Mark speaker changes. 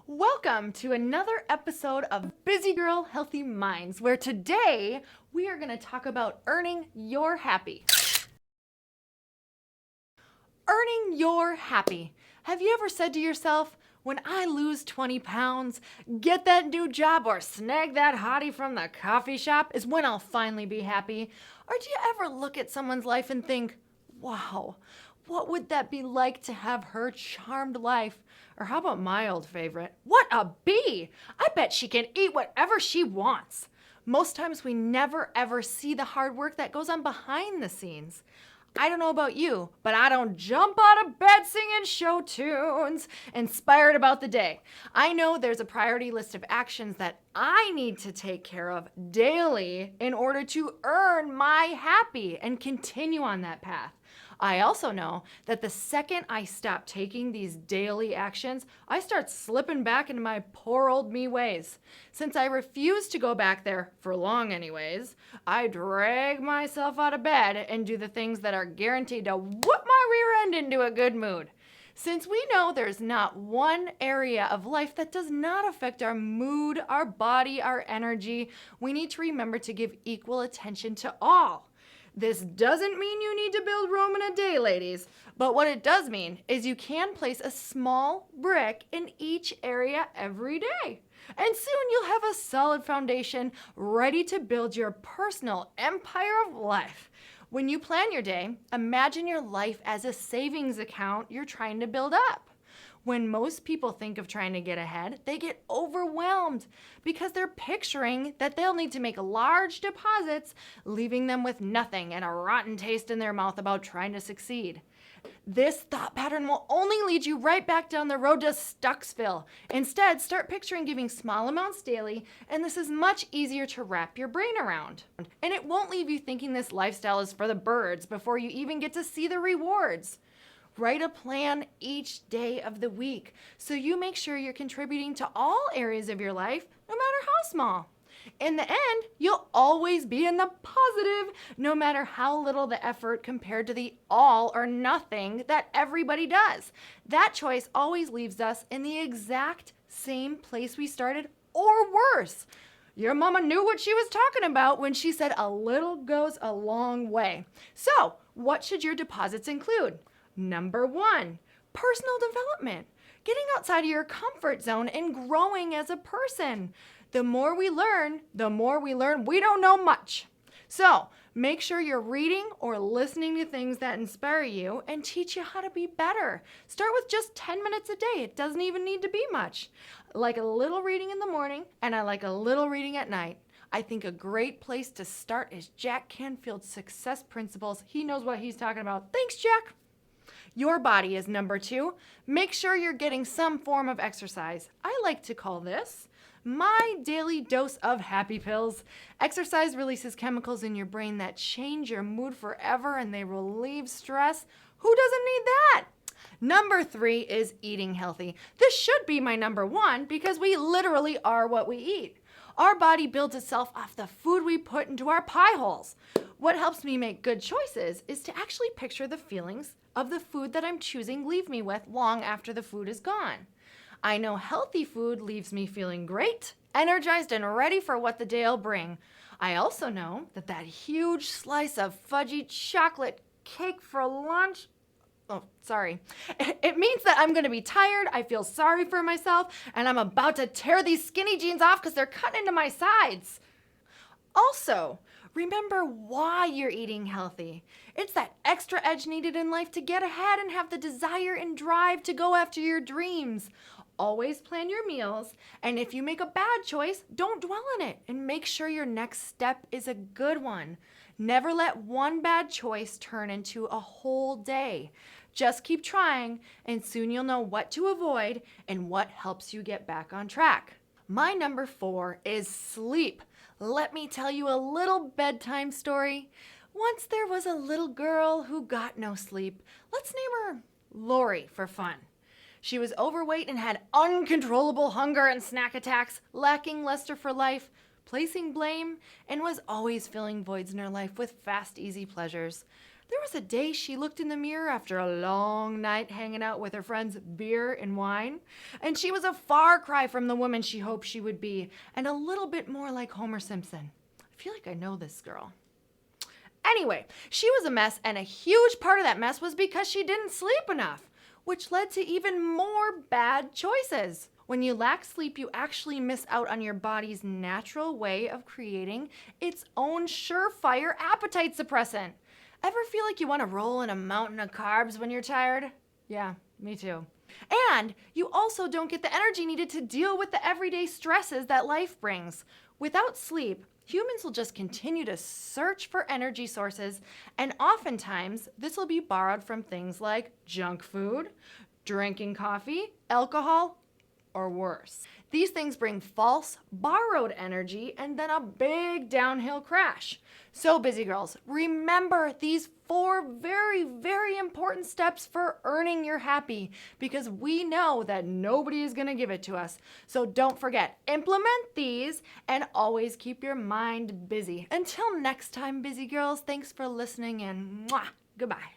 Speaker 1: Welcome to another episode of Busy Girl Healthy Minds, where today we are going to talk about earning your happy. Earning your happy. Have you ever said to yourself, when I lose 20 pounds, get that new job, or snag that hottie from the coffee shop is when I'll finally be happy? Or do you ever look at someone's life and think, wow, what would that be like to have her charmed life? Or how about my old favorite? What a bee! I bet she can eat whatever she wants. Most times we never ever see the hard work that goes on behind the scenes. I don't know about you, but I don't jump out of bed singing show tunes, inspired about the day. I know there's a priority list of actions that I need to take care of daily in order to earn my happy and continue on that path. I also know that the second I stop taking these daily actions, I start slipping back into my poor old me ways. Since I refuse to go back there, for long anyways, I drag myself out of bed and do the things that are guaranteed to whoop my rear end into a good mood. Since we know there's not one area of life that does not affect our mood, our body, our energy, we need to remember to give equal attention to all. This doesn't mean you need to build Rome in a day, ladies, but what it does mean is you can place a small brick in each area every day. And soon you'll have a solid foundation ready to build your personal empire of life. When you plan your day, imagine your life as a savings account you're trying to build up. When most people think of trying to get ahead, they get overwhelmed because they're picturing that they'll need to make large deposits, leaving them with nothing and a rotten taste in their mouth about trying to succeed. This thought pattern will only lead you right back down the road to Stucksville. Instead, start picturing giving small amounts daily, and this is much easier to wrap your brain around. And it won't leave you thinking this lifestyle is for the birds before you even get to see the rewards. Write a plan each day of the week so you make sure you're contributing to all areas of your life, no matter how small. In the end, you'll always be in the positive, no matter how little the effort compared to the all or nothing that everybody does. That choice always leaves us in the exact same place we started, or worse. Your mama knew what she was talking about when she said a little goes a long way. So, what should your deposits include? Number 1, personal development. Getting outside of your comfort zone and growing as a person. The more we learn we don't know much. So, make sure you're reading or listening to things that inspire you and teach you how to be better. Start with just 10 minutes a day. It doesn't even need to be much. I like a little reading in the morning, and I like a little reading at night. I think a great place to start is Jack Canfield's Success Principles. He knows what he's talking about. Thanks, Jack. Your body is number 2. Make sure you're getting some form of exercise. I like to call this my daily dose of happy pills. Exercise releases chemicals in your brain that change your mood forever, and they relieve stress. Who doesn't need that? Number 3 is eating healthy. This should be my number 1 because we literally are what we eat. Our body builds itself off the food we put into our pie holes. What helps me make good choices is to actually picture the feelings of the food that I'm choosing leave me with long after the food is gone. I know healthy food leaves me feeling great, energized, and ready for what the day will bring. I also know that that huge slice of fudgy chocolate cake for lunch, it means that I'm going to be tired, I feel sorry for myself, and I'm about to tear these skinny jeans off because they're cutting into my sides. Also, remember why you're eating healthy. It's that extra edge needed in life to get ahead and have the desire and drive to go after your dreams. Always plan your meals, and if you make a bad choice, don't dwell on it, and make sure your next step is a good one. Never let one bad choice turn into a whole day. Just keep trying, and soon you'll know what to avoid and what helps you get back on track. My number 4 is sleep. Let me tell you a little bedtime story. Once there was a little girl who got no sleep. Let's name her Lori for fun. She was overweight and had uncontrollable hunger and snack attacks, lacking luster for life, placing blame, and was always filling voids in her life with fast, easy pleasures. There was a day she looked in the mirror after a long night hanging out with her friends' beer and wine, and she was a far cry from the woman she hoped she would be, and a little bit more like Homer Simpson. I feel like I know this girl. Anyway, she was a mess, and a huge part of that mess was because she didn't sleep enough, which led to even more bad choices. When you lack sleep, you actually miss out on your body's natural way of creating its own surefire appetite suppressant. Ever feel like you want to roll in a mountain of carbs when you're tired? Yeah, me too. And you also don't get the energy needed to deal with the everyday stresses that life brings. Without sleep, humans will just continue to search for energy sources, and oftentimes this will be borrowed from things like junk food, drinking coffee, alcohol, or worse. These things bring false, borrowed energy and then a big downhill crash. So, busy girls, remember these 4 very, very important steps for earning your happy, because we know that nobody is going to give it to us. So don't forget, implement these and always keep your mind busy. Until next time, busy girls, thanks for listening and goodbye.